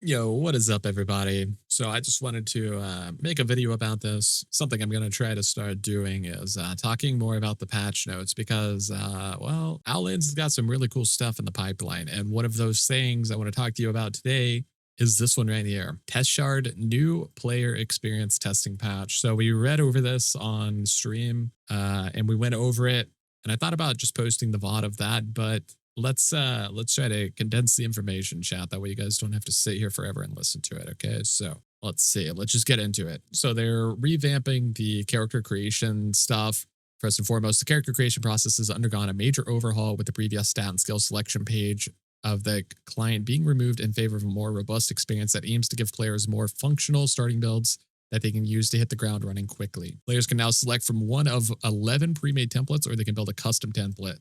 Yo, what is up, everybody? So I just wanted to make a video about this. Something I'm going to try to start doing is talking more about the patch notes because, well, Outlands has got some really cool stuff in the pipeline. And one of those things I want to talk to you about today is this one right here. Test Shard New Player Experience Testing Patch. So we read over this on stream and we went over it. And I thought about just posting the VOD of that, but let's try to condense the information, chat, that way you guys don't have to sit here forever and listen to it. Okay, so let's see, let's just get into it. So they're revamping the character creation stuff. First and foremost, the character creation process has undergone a major overhaul, with the previous stat and skill selection page of the client being removed in favor of a more robust experience that aims to give players more functional starting builds that they can use to hit the ground running quickly. Players can now select from one of 11 pre-made templates, or they can build a custom template,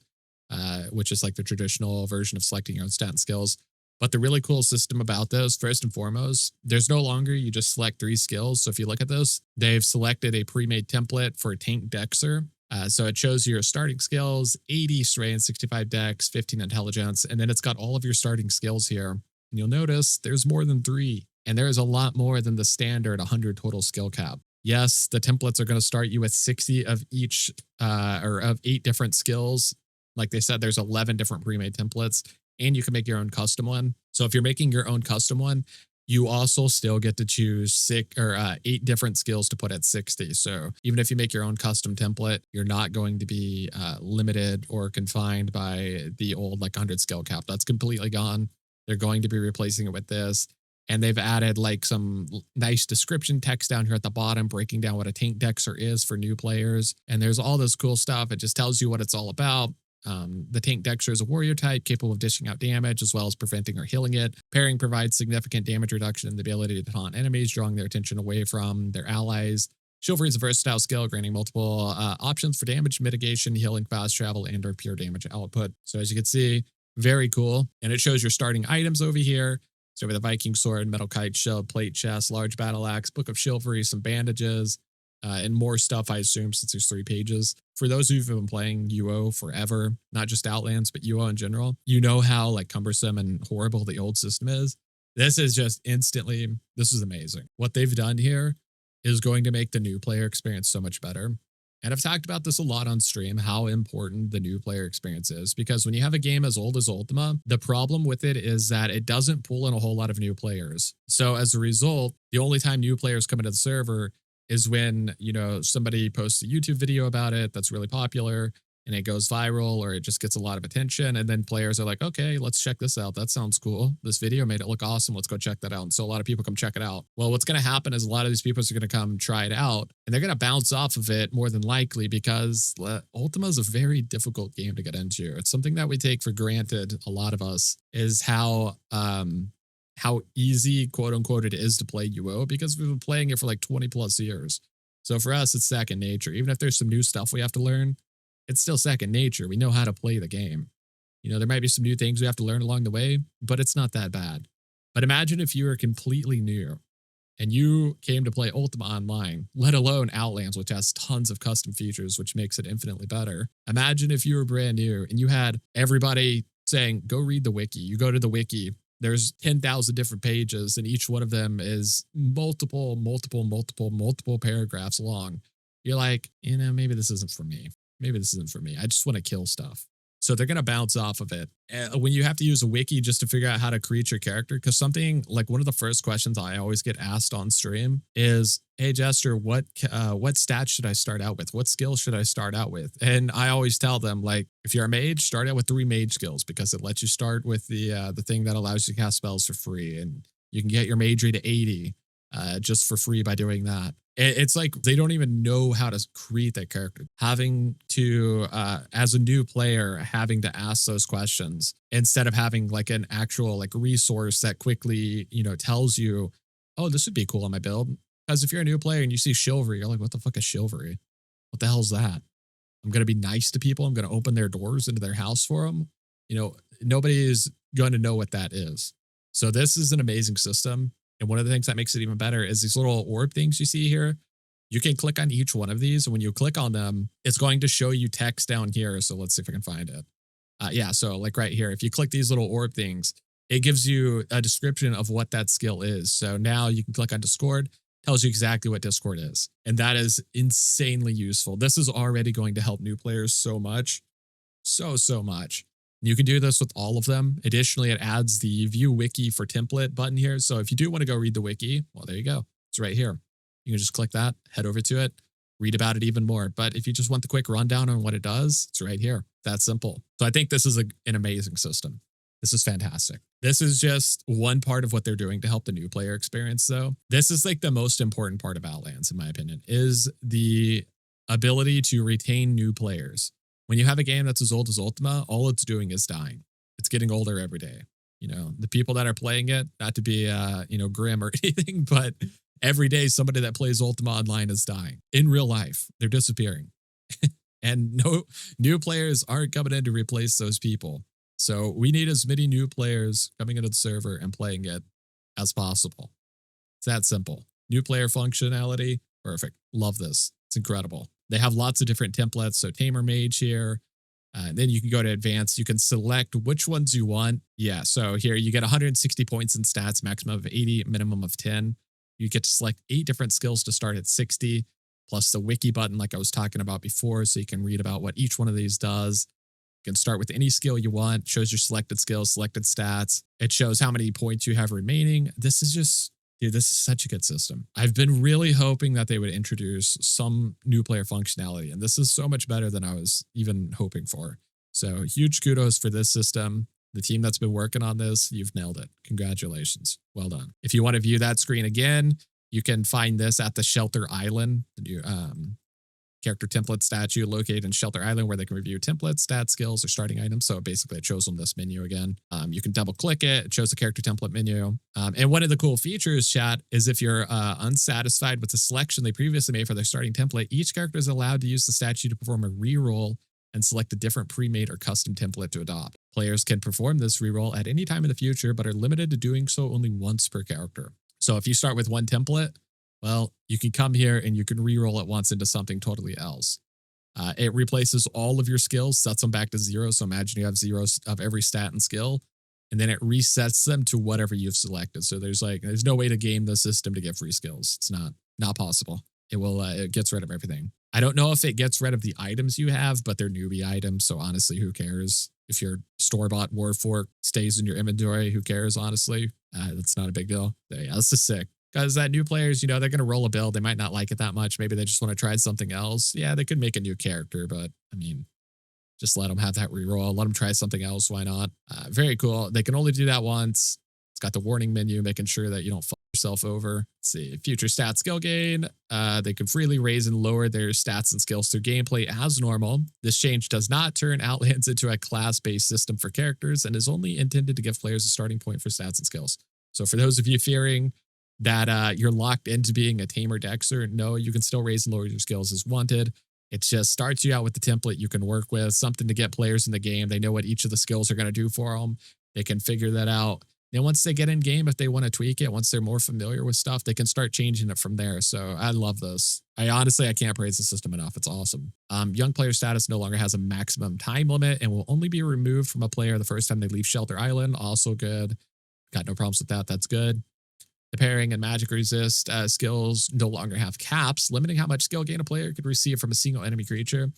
which is like the traditional version of selecting your own stat and skills. But the really cool system about this, first and foremost, there's no longer you just select 3 skills. So if you look at this, they've selected a pre-made template for tank jester. So it shows your starting skills: 80 strength, 65 dex, 15 intelligence, and then it's got all of your starting skills here. And you'll notice there's more than 3, and there is a lot more than the standard 100 total skill cap. Yes, the templates are going to start you with 60 of each, or of 8 different skills. Like they said, there's 11 different pre-made templates, and you can make your own custom one. So if you're making your own custom one, you also still get to choose 8 different skills to put at 60. So even if you make your own custom template, you're not going to be limited or confined by the old like 100 skill cap. That's completely gone. They're going to be replacing it with this. And they've added like some nice description text down here at the bottom, breaking down what a tank dexter is for new players. And there's all this cool stuff. It just tells you what it's all about. The tank dexter is a warrior type capable of dishing out damage as well as preventing or healing it. Pairing provides significant damage reduction and the ability to taunt enemies, drawing their attention away from their allies. Chivalry is a versatile skill, granting multiple options for damage mitigation, healing, fast travel, and or pure damage output. So as you can see, very cool. And it shows your starting items over here. So we have the Viking sword, metal kite, shield, plate chest, large battle axe, book of chivalry, some bandages, and more stuff, I assume, since there's 3 pages. For those who've been playing UO forever, not just Outlands, but UO in general, you know how like cumbersome and horrible the old system is. This is just instantly, this is amazing. What they've done here is going to make the new player experience so much better. And I've talked about this a lot on stream, how important the new player experience is, because when you have a game as old as Ultima, the problem with it is that it doesn't pull in a whole lot of new players. So as a result, the only time new players come into the server is when, you know, somebody posts a YouTube video about it that's really popular and it goes viral, or it just gets a lot of attention. And then players are like, okay, let's check this out. That sounds cool. This video made it look awesome. Let's go check that out. And so a lot of people come check it out. Well, what's going to happen is a lot of these people are going to come try it out, and they're going to bounce off of it more than likely, because Ultima is a very difficult game to get into. It's something that we take for granted, a lot of us, is how easy, quote unquote, it is to play UO, because we've been playing it for like 20 plus years. So for us, it's second nature. Even if there's some new stuff we have to learn, it's still second nature. We know how to play the game. You know, there might be some new things we have to learn along the way, but it's not that bad. But imagine if you were completely new and you came to play Ultima Online, let alone Outlands, which has tons of custom features, which makes it infinitely better. Imagine if you were brand new and you had everybody saying, go read the wiki. You go to the wiki, there's 10,000 different pages, and each one of them is multiple paragraphs long. You're like, you know, maybe this isn't for me. Maybe this isn't for me. I just want to kill stuff. So they're going to bounce off of it. When you have to use a wiki just to figure out how to create your character, because something like one of the first questions I always get asked on stream is, hey, Jester, what stats should I start out with? What skills should I start out with? And I always tell them, like, if you're a mage, start out with 3 mage skills, because it lets you start with the thing that allows you to cast spells for free. And you can get your magery to 80 just for free by doing that. It's like they don't even know how to create that character. Having to, as a new player, having to ask those questions instead of having like an actual like resource that quickly, you know, tells you, oh, this would be cool on my build. Because if you're a new player and you see chivalry, you're like, what the fuck is chivalry? What the hell is that? I'm going to be nice to people. I'm going to open their doors into their house for them. You know, nobody is going to know what that is. So this is an amazing system. And one of the things that makes it even better is these little orb things you see here. You can click on each one of these. And when you click on them, it's going to show you text down here. So let's see if I can find it. Yeah, so like right here, if you click these little orb things, it gives you a description of what that skill is. So now you can click on Discord, tells you exactly what Discord is. And that is insanely useful. This is already going to help new players so much, so much. You can do this with all of them. Additionally, it adds the view wiki for template button here. So if you do want to go read the wiki, well, there you go. It's right here. You can just click that, head over to it, read about it even more. But if you just want the quick rundown on what it does, it's right here. That simple. So I think this is an amazing system. This is fantastic. This is just one part of what they're doing to help the new player experience, though. This is like the most important part of Outlands, in my opinion, is the ability to retain new players. When you have a game that's as old as Ultima, all it's doing is dying. It's getting older every day. You know, the people that are playing it, not to be, grim or anything, but every day somebody that plays Ultima Online is dying. In real life, they're disappearing. And no new players aren't coming in to replace those people. So we need as many new players coming into the server and playing it as possible. It's that simple. New player functionality, perfect. Love this. It's incredible. They have lots of different templates. So Tamer Mage here. Then you can go to advanced. You can select which ones you want. Yeah, so here you get 160 points in stats, maximum of 80, minimum of 10. You get to select 8 different skills to start at 60, plus the wiki button like I was talking about before, so you can read about what each one of these does. You can start with any skill you want. It shows your selected skills, selected stats. It shows how many points you have remaining. This is just, dude, this is such a good system. I've been really hoping that they would introduce some new player functionality, and this is so much better than I was even hoping for. So huge kudos for this system. The team that's been working on this, you've nailed it. Congratulations. Well done. If you want to view that screen again, you can find this at the Shelter Island, the new character template statue located in Shelter Island, where they can review templates, stats, skills, or starting items. So basically it shows them this menu again. You can double click it. It shows the character template menu. And one of the cool features, chat, is if you're unsatisfied with the selection they previously made for their starting template, each character is allowed to use the statue to perform a reroll and select a different pre-made or custom template to adopt. Players can perform this reroll at any time in the future, but are limited to doing so only once per character. So if you start with one template, well, you can come here and you can reroll it once into something totally else. It replaces all of your skills, sets them back to 0. So imagine you have 0 of every stat and skill, and then it resets them to whatever you've selected. So there's no way to game the system to get free skills. It's not possible. It gets rid of everything. I don't know if it gets rid of the items you have, but they're newbie items. So honestly, who cares? If your store-bought Warfork stays in your inventory, who cares, honestly? That's not a big deal. Yeah, this is sick. Because that new players, they're going to roll a build. They might not like it that much. Maybe they just want to try something else. Yeah, they could make a new character, but I mean, just let them have that reroll. Let them try something else. Why not? Very cool. They can only do that once. It's got the warning menu, making sure that you don't fuck yourself over. Let's see. Future stat skill gain. They can freely raise and lower their stats and skills through gameplay as normal. This change does not turn Outlands into a class-based system for characters and is only intended to give players a starting point for stats and skills. So for those of you fearing that you're locked into being a Tamer Dexter, no, you can still raise and lower your skills as wanted. It just starts you out with the template you can work with, something to get players in the game. They know what each of the skills are going to do for them. They can figure that out. Then once they get in game, if they want to tweak it, once they're more familiar with stuff, they can start changing it from there. So I love this. I can't praise the system enough. It's awesome. Young player status no longer has a maximum time limit and will only be removed from a player the first time they leave Shelter Island. Also good. Got no problems with that. That's good. The pairing and magic resist skills no longer have caps, limiting how much skill gain a player could receive from a single enemy creature.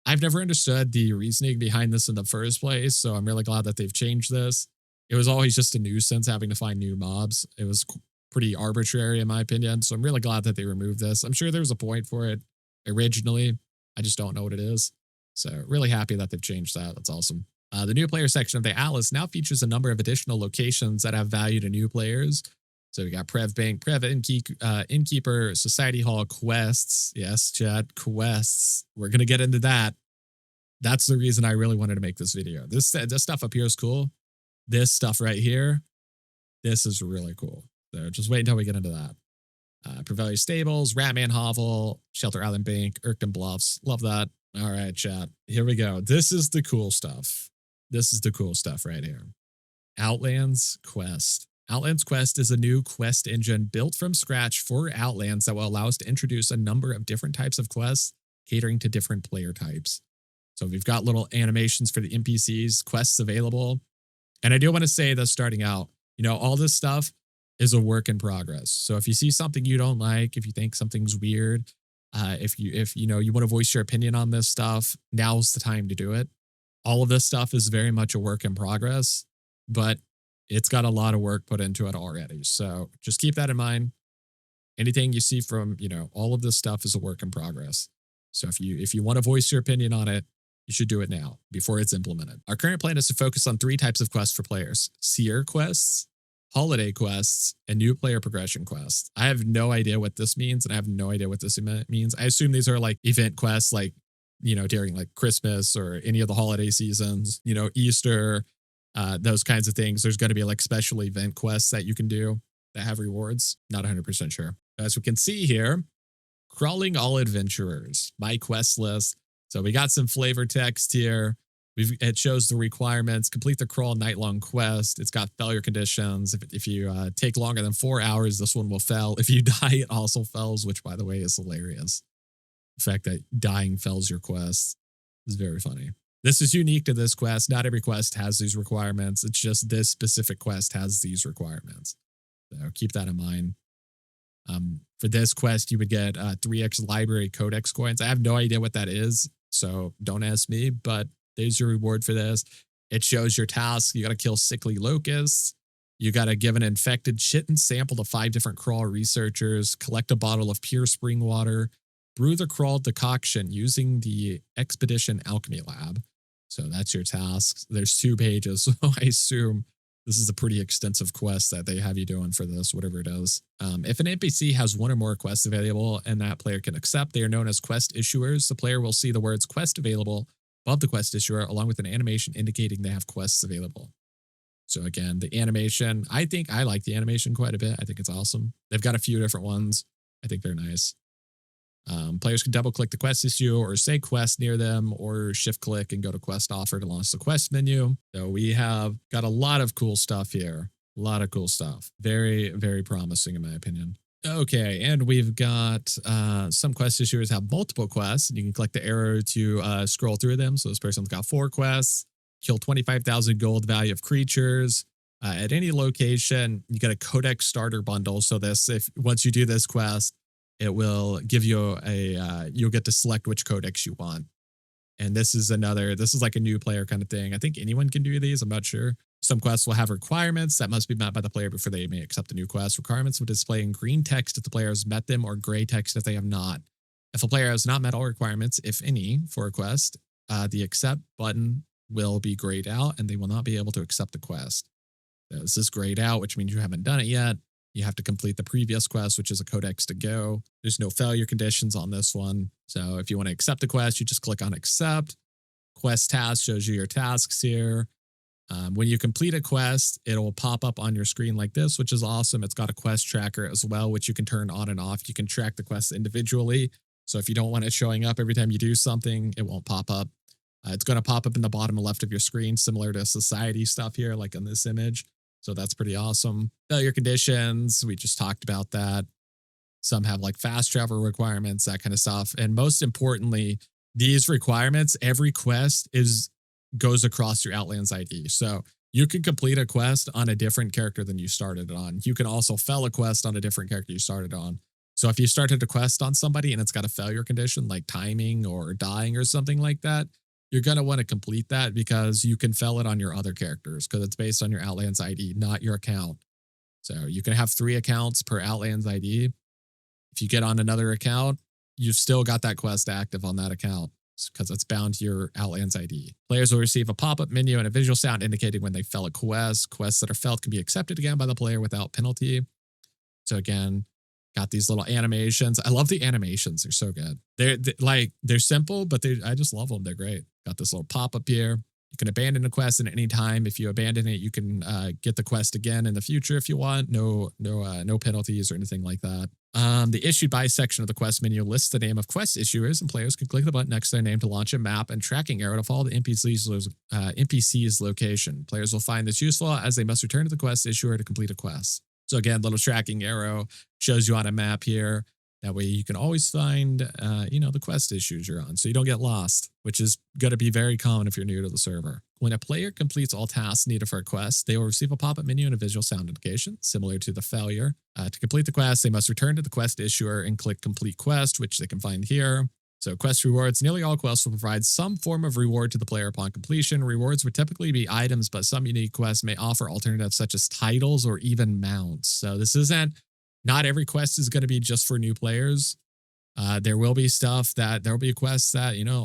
I've never understood the reasoning behind this in the first place, so I'm really glad that they've changed this. It was always just a nuisance having to find new mobs. It was pretty arbitrary in my opinion, so I'm really glad that they removed this. I'm sure there was a point for it originally. I just don't know what it is. So really happy that they've changed that. That's awesome. The new player section of the Atlas now features a number of additional locations that have value to new players. So we got Prev Bank, Prev Innkeeper, Society Hall, quests. Yes, chat, quests. We're going to get into that. That's the reason I really wanted to make this video. This stuff up here is cool. This stuff right here, this is really cool. So just wait until we get into that. Prevelia Stables, Ratman Hovel, Shelter Island Bank, Irkton Bluffs. Love that. All right, chat. Here we go. This is the cool stuff. This is the cool stuff right here. Outlands Quest. Outlands Quest is a new quest engine built from scratch for Outlands that will allow us to introduce a number of different types of quests catering to different player types. So we've got little animations for the NPCs, quests available. And I do want to say that starting out, all this stuff is a work in progress. So if you see something you don't like, if you think something's weird, if you want to voice your opinion on this stuff, now's the time to do it. All of this stuff is very much a work in progress, but it's got a lot of work put into it already. So just keep that in mind. Anything you see from, all of this stuff is a work in progress. So if you want to voice your opinion on it, you should do it now before it's implemented. Our current plan is to focus on 3 types of quests for players: Seer quests, holiday quests, and new player progression quests. I have no idea what this means, and I have no idea what this means. I assume these are like event quests, like, during like Christmas or any of the holiday seasons, Easter, those kinds of things. There's going to be like special event quests that you can do that have rewards. Not 100% sure. As we can see here, crawling all adventurers, my quest list. So we got some flavor text here. It shows the requirements: complete the crawl night-long quest. It's got failure conditions. If you take longer than 4 hours, this one will fail. If you die, it also fails, which, by the way, is hilarious. The fact that dying fails your quest is very funny. This is unique to this quest. Not every quest has these requirements. It's just this specific quest has these requirements. So keep that in mind. For this quest, you would get 3x library codex coins. I have no idea what that is, so don't ask me, but there's your reward for this. It shows your task. You got to kill sickly locusts. You got to give an infected chitin sample to 5 different crawl researchers, collect a bottle of pure spring water, brew the crawl decoction using the Expedition Alchemy Lab. So that's your task. There's 2 pages, so I assume this is a pretty extensive quest that they have you doing for this, whatever it is. If an NPC has 1 or more quests available and that player can accept, they are known as quest issuers. The player will see the words quest available above the quest issuer, along with an animation indicating they have quests available. So again, the animation, I like the animation quite a bit. I think it's awesome. They've got a few different ones. I think they're nice. Players can double click the quest issue or say quest near them, or shift click and go to quest offer to launch the quest menu. So we have got a lot of cool stuff here. A lot of cool stuff. Very, very promising in my opinion. Okay, and we've got some quest issuers have multiple quests, and you can click the arrow to scroll through them. So this person's got 4 quests, kill 25,000 gold value of creatures. At any location, you get a codex starter bundle. So once you do this quest, it will give you you'll get to select which codex you want. And this is like a new player kind of thing. I think anyone can do these. I'm not sure. Some quests will have requirements that must be met by the player before they may accept the new quest. Requirements will display in green text if the player has met them, or gray text if they have not. If a player has not met all requirements, if any, for a quest, the accept button will be grayed out and they will not be able to accept the quest. So this is grayed out, which means you haven't done it yet. You have to complete the previous quest, which is a codex to go. There's no failure conditions on this one. So if you want to accept the quest, you just click on accept. Quest task shows you your tasks here. When you complete a quest, it'll pop up on your screen like this, which is awesome. It's got a quest tracker as well, which you can turn on and off. You can track the quests individually. So if you don't want it showing up every time you do something, it won't pop up. It's going to pop up in the bottom left of your screen, similar to society stuff here, like in this image. So that's pretty awesome. Failure conditions, we just talked about that. Some have like fast travel requirements, that kind of stuff. And most importantly, these requirements, every quest goes across your Outlands ID. So you can complete a quest on a different character than you started on. You can also fail a quest on a different character you started on. So if you started a quest on somebody and it's got a failure condition like timing or dying or something like that, you're going to want to complete that because you can fail it on your other characters because it's based on your Outlands ID, not your account. So you can have 3 accounts per Outlands ID. If you get on another account, you've still got that quest active on that account because it's bound to your Outlands ID. Players will receive a pop-up menu and a visual sound indicating when they fail a quest. Quests that are failed can be accepted again by the player without penalty. So again, got these little animations. I love the animations. They're so good. They're simple, but I just love them. They're great. Got this little pop-up here. You can abandon a quest at any time. If you abandon it, you can get the quest again in the future if you want. No penalties or anything like that. The issued by section of the quest menu lists the name of quest issuers, and players can click the button next to their name to launch a map and tracking arrow to follow the NPC's location. Players will find this useful as they must return to the quest issuer to complete a quest. So again, little tracking arrow shows you on a map here That way you can always find, the quest issues you're on so you don't get lost, which is going to be very common if you're new to the server. When a player completes all tasks needed for a quest, they will receive a pop-up menu and a visual sound indication, similar to the failure. To complete the quest, they must return to the quest issuer and click complete quest, which they can find here. So quest rewards, nearly all quests will provide some form of reward to the player upon completion. Rewards would typically be items, but some unique quests may offer alternatives such as titles or even mounts. So this isn't, not every quest is going to be just for new players. There will be quests that,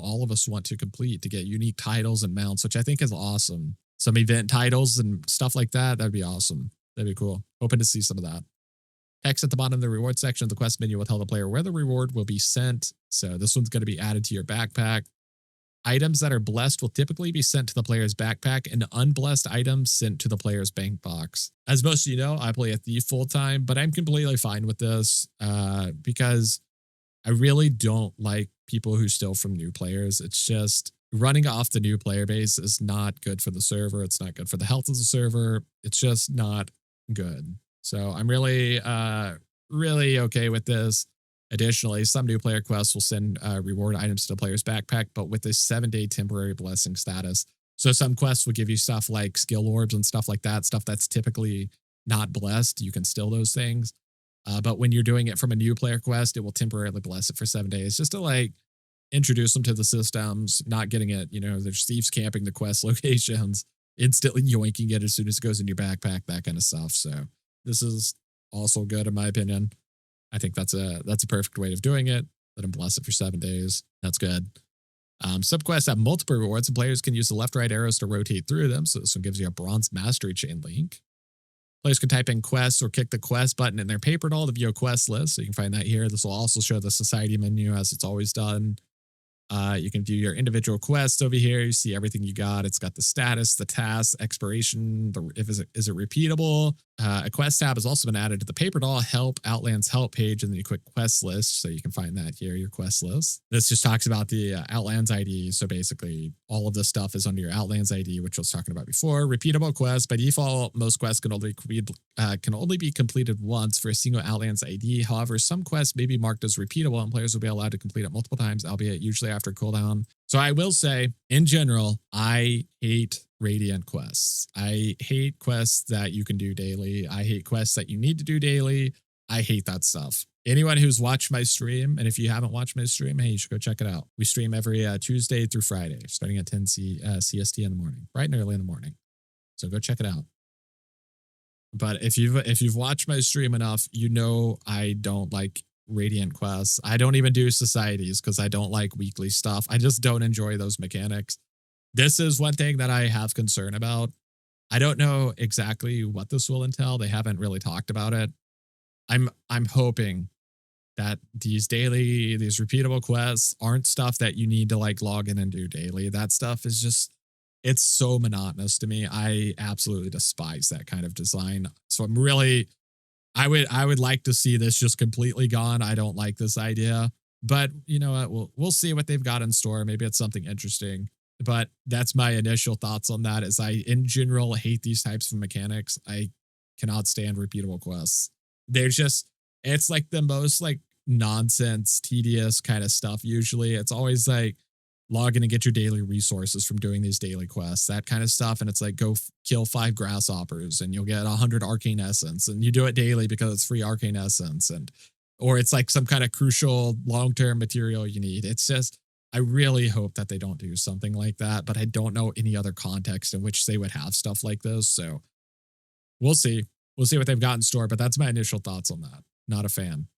all of us want to complete to get unique titles and mounts, which I think is awesome. Some event titles and stuff like that. That'd be awesome. That'd be cool. Hoping to see some of that. Text at the bottom of the reward section of the quest menu will tell the player where the reward will be sent. So this one's going to be added to your backpack. Items that are blessed will typically be sent to the player's backpack, and unblessed items sent to the player's bank box. As most of you know, I play a thief full time, but I'm completely fine with this because I really don't like people who steal from new players. It's just running off the new player base is not good for the server. It's not good for the health of the server. It's just not good. So I'm really, really okay with this. Additionally, some new player quests will send reward items to the player's backpack, but with a 7-day temporary blessing status. So some quests will give you stuff like skill orbs and stuff like that, stuff that's typically not blessed. You can steal those things. But when you're doing it from a new player quest, it will temporarily bless it for 7 days just to introduce them to the systems, not getting it. There's thieves camping the quest locations, instantly yoinking it as soon as it goes in your backpack, that kind of stuff. So this is also good in my opinion. I think that's a perfect way of doing it. Let them bless it for 7 days. That's good. Subquests have multiple rewards, and players can use the left-right arrows to rotate through them. So this one gives you a bronze mastery chain link. Players can type in quests or kick the quest button in their paper doll to view a quest list. So you can find that here. This will also show the society menu as it's always done. You can view your individual quests over here. You see everything you got. It's got the status, the task, expiration, is it repeatable. A quest tab has also been added to the paper doll help Outlands help page, and then you click quest list. So you can find that here, your quest list. This just talks about the Outlands ID. So basically all of this stuff is under your Outlands ID, which I was talking about before. Repeatable quests. By default, most quests can only be completed once for a single Outlands ID. However, some quests may be marked as repeatable and players will be allowed to complete it multiple times, albeit usually after cooldown. So I will say, in general, I hate Radiant quests. I hate quests that you can do daily. I hate quests that you need to do daily. I hate that stuff. Anyone who's watched my stream, and if you haven't watched my stream, hey, you should go check it out. We stream every Tuesday through Friday, starting at 10 CST in the morning, bright and early in the morning. So go check it out. But if you've watched my stream enough, I don't like Radiant quests. I don't even do societies because I don't like weekly stuff. I just don't enjoy those mechanics. This is one thing that I have concern about. I don't know exactly what this will entail. They haven't really talked about it. I'm hoping that these repeatable quests aren't stuff that you need to log in and do daily. That stuff is just, it's so monotonous to me. I absolutely despise that kind of design. So I would like to see this just completely gone. I don't like this idea, but you know what? We'll see what they've got in store. Maybe it's something interesting, but that's my initial thoughts on that. Is I, in general, hate these types of mechanics. I cannot stand repeatable quests. It's like the most nonsense, tedious kind of stuff. Usually it's always log in and get your daily resources from doing these daily quests, that kind of stuff. And it's go kill 5 grasshoppers and you'll get 100 arcane essence, and you do it daily because it's free arcane essence, or it's some kind of crucial long-term material you need. It's just, I really hope that they don't do something like that, but I don't know any other context in which they would have stuff like this. So we'll see. We'll see what they've got in store, but that's my initial thoughts on that. Not a fan.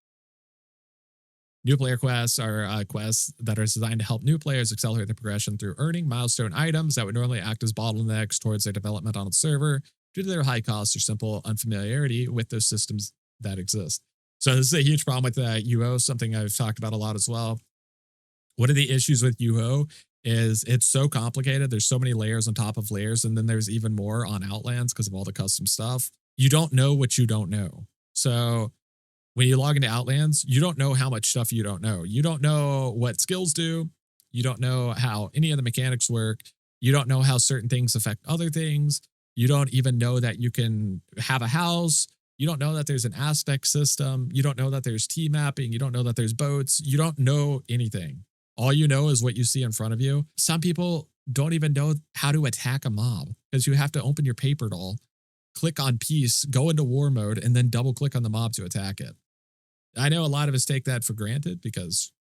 New player quests are quests that are designed to help new players accelerate their progression through earning milestone items that would normally act as bottlenecks towards their development on the server due to their high costs or simple unfamiliarity with those systems that exist. So this is a huge problem with UO, something I've talked about a lot as well. One of the issues with UO is it's so complicated. There's so many layers on top of layers, and then there's even more on Outlands because of all the custom stuff. You don't know what you don't know. So when you log into Outlands, you don't know how much stuff you don't know. You don't know what skills do. You don't know how any of the mechanics work. You don't know how certain things affect other things. You don't even know that you can have a house You don't know that there's an aspect system. You don't know that there's T mapping. You don't know that there's boats. You don't know anything. All you know is what you see in front of you. Some people don't even know how to attack a mob because you have to open your paper doll, click on peace, go into war mode, and then double click on the mob to attack it. I know a lot of us take that for granted because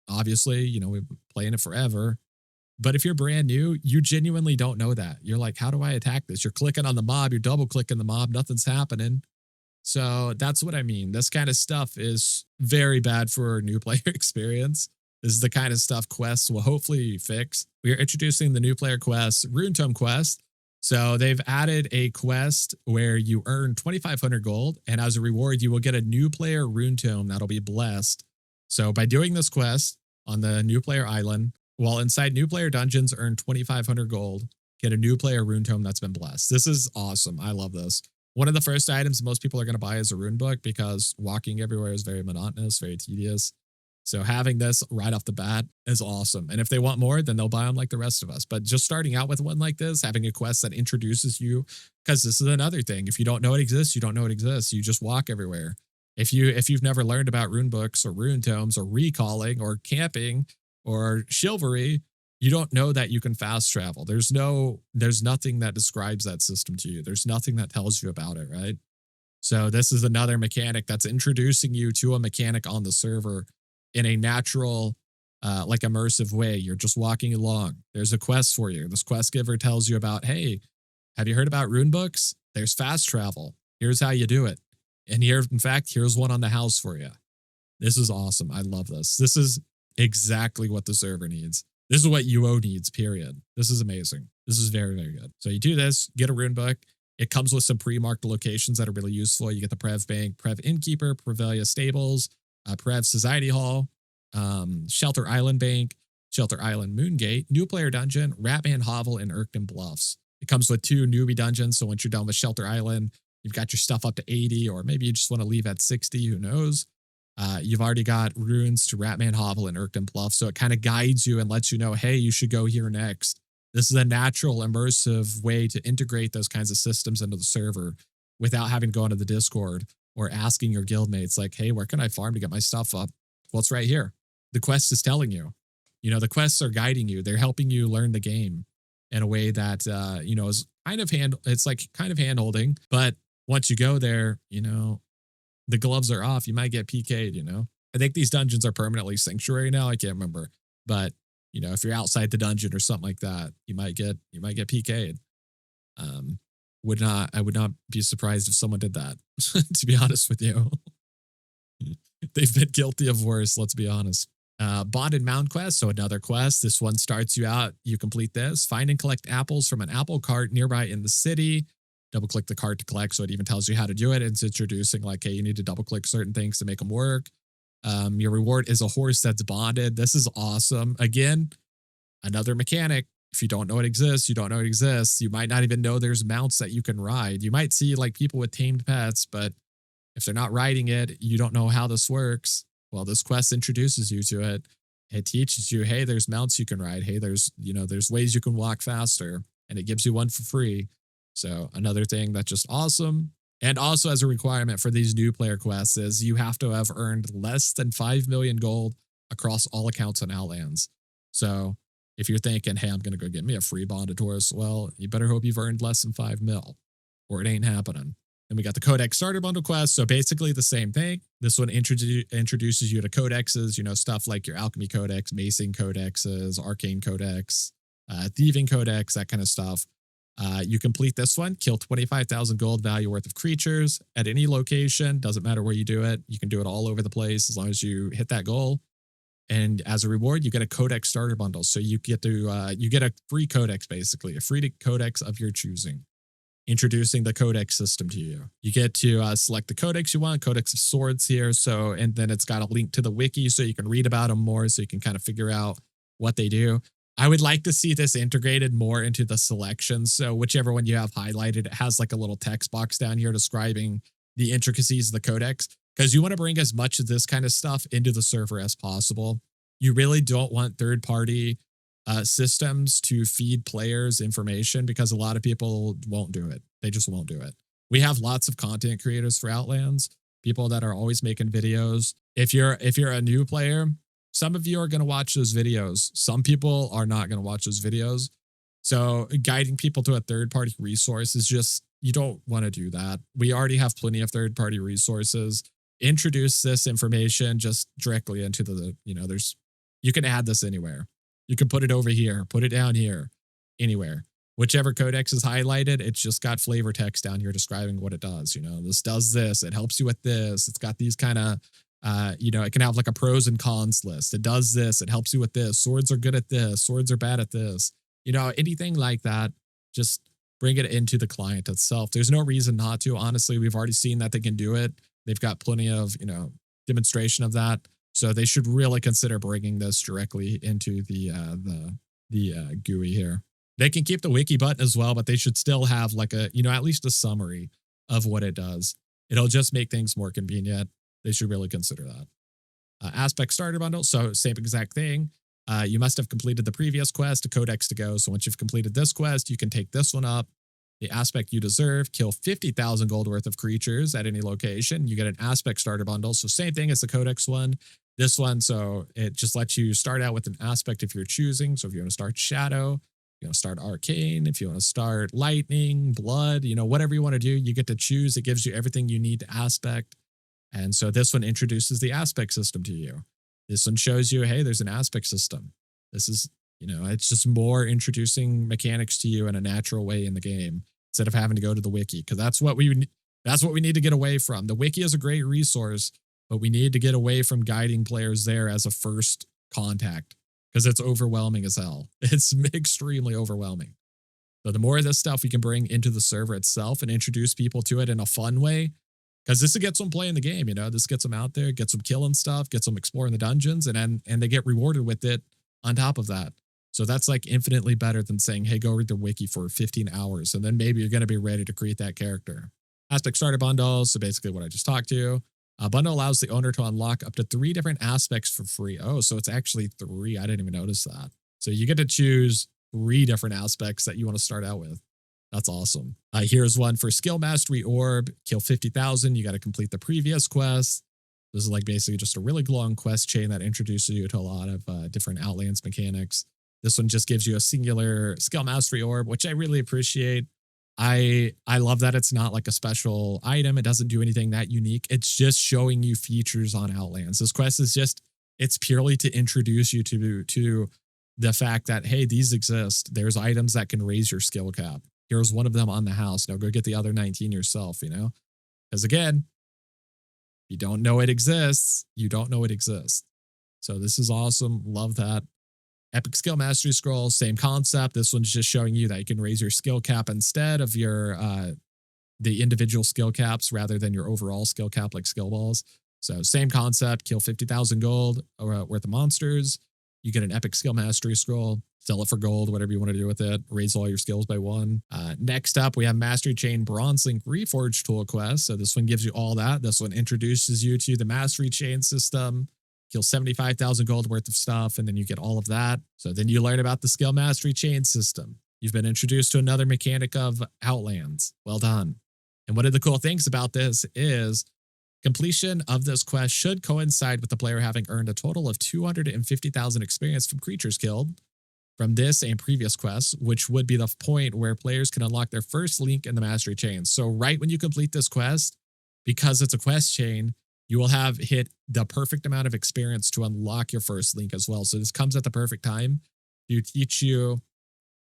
obviously, we've been playing it forever. But if you're brand new, you genuinely don't know that. You're like, how do I attack this? You're clicking on the mob, you're double clicking the mob, nothing's happening. So that's what I mean. This kind of stuff is very bad for new player experience. This is the kind of stuff quests will hopefully fix. We are introducing the new player quest, Rune Tome quest. So they've added a quest where you earn 2,500 gold, and as a reward, you will get a new player Rune Tome that'll be blessed. So by doing this quest on the new player island, while inside new player dungeons, earn 2,500 gold, get a new player Rune Tome that's been blessed. This is awesome. I love this. One of the first items most people are going to buy is a rune book because walking everywhere is very monotonous, very tedious. So having this right off the bat is awesome. And if they want more, then they'll buy them like the rest of us. But just starting out with one like this, having a quest that introduces you, because this is another thing. If you don't know it exists, you don't know it exists. You just walk everywhere. If you've never learned about rune books or rune tomes or recalling or camping or chivalry, you don't know that you can fast travel. There's nothing that describes that system to you. There's nothing that tells you about it, right? So this is another mechanic that's introducing you to a mechanic on the server in a natural, like immersive way. You're just walking along. There's a quest for you. This quest giver tells you about, hey, have you heard about rune books? There's fast travel. Here's how you do it. And here, in fact, here's one on the house for you. This is awesome. I love this. This is exactly what the server needs. This is what UO needs, period. This is amazing. This is very, very good. So you do this, get a rune book. It comes with some pre-marked locations that are really useful. You get the Prev Bank, Prev Innkeeper, Prevelia Stables, Prev Society Hall, Shelter Island Bank, Shelter Island Moongate, New Player Dungeon, Ratman Hovel, and Irkton Bluffs. It comes with 2 newbie dungeons. So once you're done with Shelter Island, you've got your stuff up to 80, or maybe you just want to leave at 60, who knows? You've already got runes to Ratman Hovel and Irkton Bluff, so it kind of guides you and lets you know, hey, you should go here next. This is a natural, immersive way to integrate those kinds of systems into the server without having to go into the Discord or asking your guildmates, like, hey, where can I farm to get my stuff up? Well, it's right here. The quest is telling you. The quests are guiding you. They're helping you learn the game in a way that, is it's like kind of hand-holding, but once you go there, the gloves are off, you might get PK'd. I think these dungeons are permanently sanctuary now. I can't remember. But, if you're outside the dungeon or something like that, you might get PK'd. I would not be surprised if someone did that, to be honest with you. They've been guilty of worse, let's be honest. Bonded Mound quest, so another quest. This one starts you out. You complete this. Find and collect apples from an apple cart nearby in the city. Double click the card to collect, so it even tells you how to do it. It's introducing like, hey, you need to double click certain things to make them work. Your reward is a horse that's bonded. This is awesome. Again, another mechanic. If you don't know it exists, you don't know it exists. You might not even know there's mounts that you can ride. You might see like people with tamed pets, but if they're not riding it, you don't know how this works. Well, this quest introduces you to it. It teaches you, hey, there's mounts you can ride. Hey, there's ways you can walk faster, and it gives you one for free. So another thing that's just awesome. And also as a requirement for these new player quests is you have to have earned less than 5 million gold across all accounts on Outlands. So if you're thinking, hey, I'm going to go get me a free bonded horse, well, you better hope you've earned less than 5 mil or it ain't happening. Then we got the Codex Starter Bundle quest. So basically the same thing. This one introduces you to codexes, stuff like your Alchemy Codex, Macing Codexes, Arcane Codex, Thieving Codex, that kind of stuff. You complete this one, kill 25,000 gold value worth of creatures at any location. Doesn't matter where you do it. You can do it all over the place as long as you hit that goal. And as a reward, you get a Codex Starter Bundle. So you get a free codex, basically, a free codex of your choosing, introducing the codex system to you. You get to select the codex you want, Codex of Swords here. So, and then it's got a link to the wiki so you can read about them more, so you can kind of figure out what they do. I would like to see this integrated more into the selections. So whichever one you have highlighted, it has like a little text box down here describing the intricacies of the codex, because you want to bring as much of this kind of stuff into the server as possible. You really don't want third-party systems to feed players information, because a lot of people won't do it. They just won't do it. We have lots of content creators for Outlands, people that are always making videos. If you're a new player, some of you are going to watch those videos. Some people are not going to watch those videos. So guiding people to a third party resource is just, you don't want to do that. We already have plenty of third party resources. Introduce this information just directly into there's, you can add this anywhere. You can put it over here, put it down here, anywhere. Whichever codex is highlighted, it's just got flavor text down here describing what it does. This does this. It helps you with this. It's got these kind of, it can have like a pros and cons list. It does this. It helps you with this. Swords are good at this. Swords are bad at this. Anything like that, just bring it into the client itself. There's no reason not to. Honestly, we've already seen that they can do it. They've got plenty of, demonstration of that. So they should really consider bringing this directly into the GUI here. They can keep the wiki button as well, but they should still have like at least a summary of what it does. It'll just make things more convenient. They should really consider that. Aspect starter bundle. So same exact thing. You must have completed the previous quest, a codex to go. So once you've completed this quest, you can take this one up. The aspect you deserve, kill 50,000 gold worth of creatures at any location. You get an aspect starter bundle. So same thing as the codex one. This one, so it just lets you start out with an aspect if you're choosing. So if you want to start shadow, you want to start arcane, if you want to start lightning, blood, whatever you want to do, you get to choose. It gives you everything you need to aspect. And so this one introduces the aspect system to you. This one shows you, hey, there's an aspect system. This is, it's just more introducing mechanics to you in a natural way in the game instead of having to go to the wiki. Cause that's what we need to get away from. The wiki is a great resource, but we need to get away from guiding players there as a first contact because it's overwhelming as hell. It's extremely overwhelming. So the more of this stuff we can bring into the server itself and introduce people to it in a fun way, because this gets them playing the game, this gets them out there, gets them killing stuff, gets them exploring the dungeons, and they get rewarded with it on top of that. So that's like infinitely better than saying, hey, go read the wiki for 15 hours, and then maybe you're going to be ready to create that character. Aspect starter bundles. So basically what I just talked to. A bundle allows the owner to unlock up to 3 different aspects for free. Oh, so it's actually 3. I didn't even notice that. So you get to choose 3 different aspects that you want to start out with. That's awesome. Here's one for skill mastery orb. Kill 50,000. You got to complete the previous quest. This is like basically just a really long quest chain that introduces you to a lot of different Outlands mechanics. This one just gives you a singular skill mastery orb, which I really appreciate. I love that it's not like a special item. It doesn't do anything that unique. It's just showing you features on Outlands. This quest is just, it's purely to introduce you to the fact that, hey, these exist. There's items that can raise your skill cap. Here's one of them on the house. Now go get the other 19 yourself, Because again, if you don't know it exists, you don't know it exists. So this is awesome. Love that. Epic Skill Mastery Scroll, same concept. This one's just showing you that you can raise your skill cap instead of your the individual skill caps rather than your overall skill cap like skill balls. So same concept, kill 50,000 gold worth of monsters. You get an Epic Skill Mastery Scroll, sell it for gold, whatever you want to do with it. Raise all your skills by 1. Next up, we have Mastery Chain Bronze Link Reforged Tool Quest. So this one gives you all that. This one introduces you to the Mastery Chain system. Kill 75,000 gold worth of stuff, and then you get all of that. So then you learn about the skill mastery chain system. You've been introduced to another mechanic of Outlands. Well done. And one of the cool things about this is completion of this quest should coincide with the player having earned a total of 250,000 experience from creatures killed from this and previous quests, which would be the point where players can unlock their first link in the mastery chain. So right when you complete this quest, because it's a quest chain, you will have hit the perfect amount of experience to unlock your first link as well. So this comes at the perfect time to teach you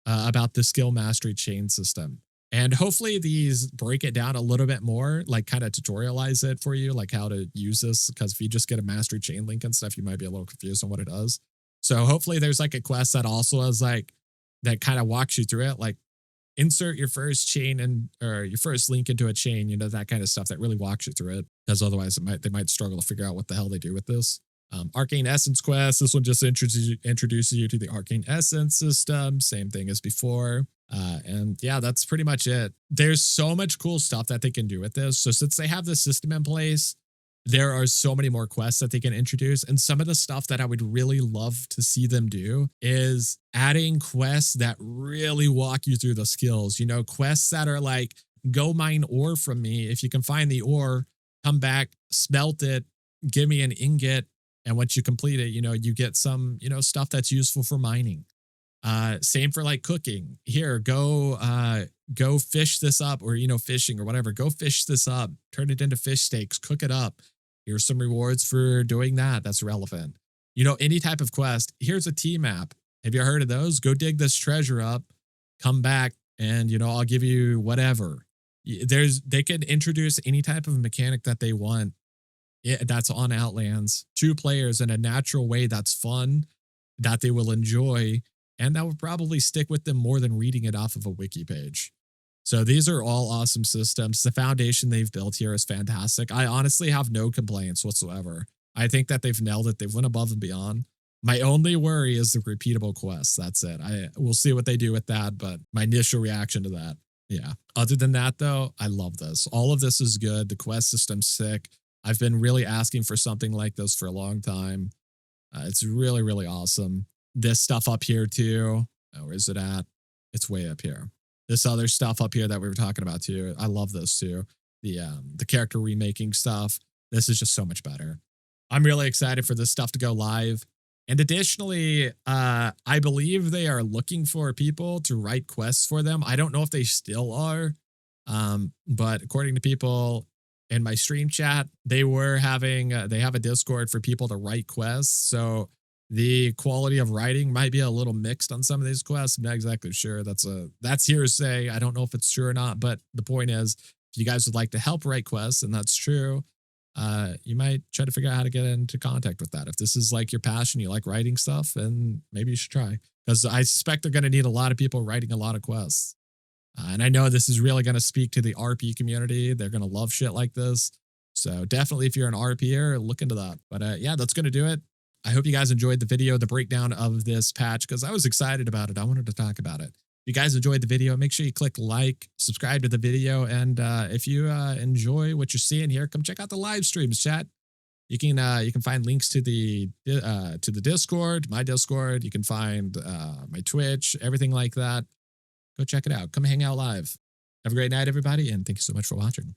about the skill mastery chain system. And hopefully these break it down a little bit more, like kind of tutorialize it for you, like how to use this. Because if you just get a mastery chain link and stuff, you might be a little confused on what it does. So hopefully there's like a quest that also has like, that kind of walks you through it. Like insert your first chain or your first link into a chain, that kind of stuff that really walks you through it. Because otherwise they might struggle to figure out what the hell they do with this. Arcane Essence quest. This one just introduces you to the Arcane Essence system. Same thing as before. And yeah, that's pretty much it. There's so much cool stuff that they can do with this. So since they have this system in place, there are so many more quests that they can introduce. And some of the stuff that I would really love to see them do is adding quests that really walk you through the skills, quests that are like go mine ore from me. If you can find the ore, come back, smelt it, give me an ingot. And once you complete it, you get some, stuff that's useful for mining. Same for like cooking. Here, go fish this up, or fishing or whatever. Go fish this up, turn it into fish steaks, cook it up. Here's some rewards for doing that. That's relevant. Any type of quest. Here's a T map. Have you heard of those? Go dig this treasure up, come back, and I'll give you whatever. They can introduce any type of mechanic that they want. That's on Outlands, 2 players in a natural way that's fun, that they will enjoy, and that would probably stick with them more than reading it off of a wiki page. So these are all awesome systems. The foundation they've built here is fantastic. I honestly have no complaints whatsoever. I think that they've nailed it. They've went above and beyond. My only worry is the repeatable quests. That's it. We'll see what they do with that, but my initial reaction to that, yeah. Other than that, though, I love this. All of this is good. The quest system's sick. I've been really asking for something like this for a long time. It's really, really awesome. This stuff up here too. Oh, where is it at? It's way up here. This other stuff up here that we were talking about too. I love this too. The character remaking stuff. This is just so much better. I'm really excited for this stuff to go live. And additionally, I believe they are looking for people to write quests for them. I don't know if they still are, but according to people in my stream chat, they have a Discord for people to write quests. So the quality of writing might be a little mixed on some of these quests. I'm not exactly sure. That's hearsay. I don't know if it's true or not, but the point is, if you guys would like to help write quests, and that's true, you might try to figure out how to get into contact with that. If this is like your passion, you like writing stuff, and maybe you should try, because I suspect they're going to need a lot of people writing a lot of quests. And I know this is really going to speak to the RP community. They're going to love shit like this. So definitely, if you're an RPer, look into that. But yeah, that's going to do it. I hope you guys enjoyed the video, the breakdown of this patch, because I was excited about it. I wanted to talk about it. If you guys enjoyed the video, make sure you click like, subscribe to the video. And if you enjoy what you're seeing here, come check out the live streams, chat. You can find links to the Discord, my Discord. You can find my Twitch, everything like that. Go check it out. Come hang out live. Have a great night, everybody, and thank you so much for watching.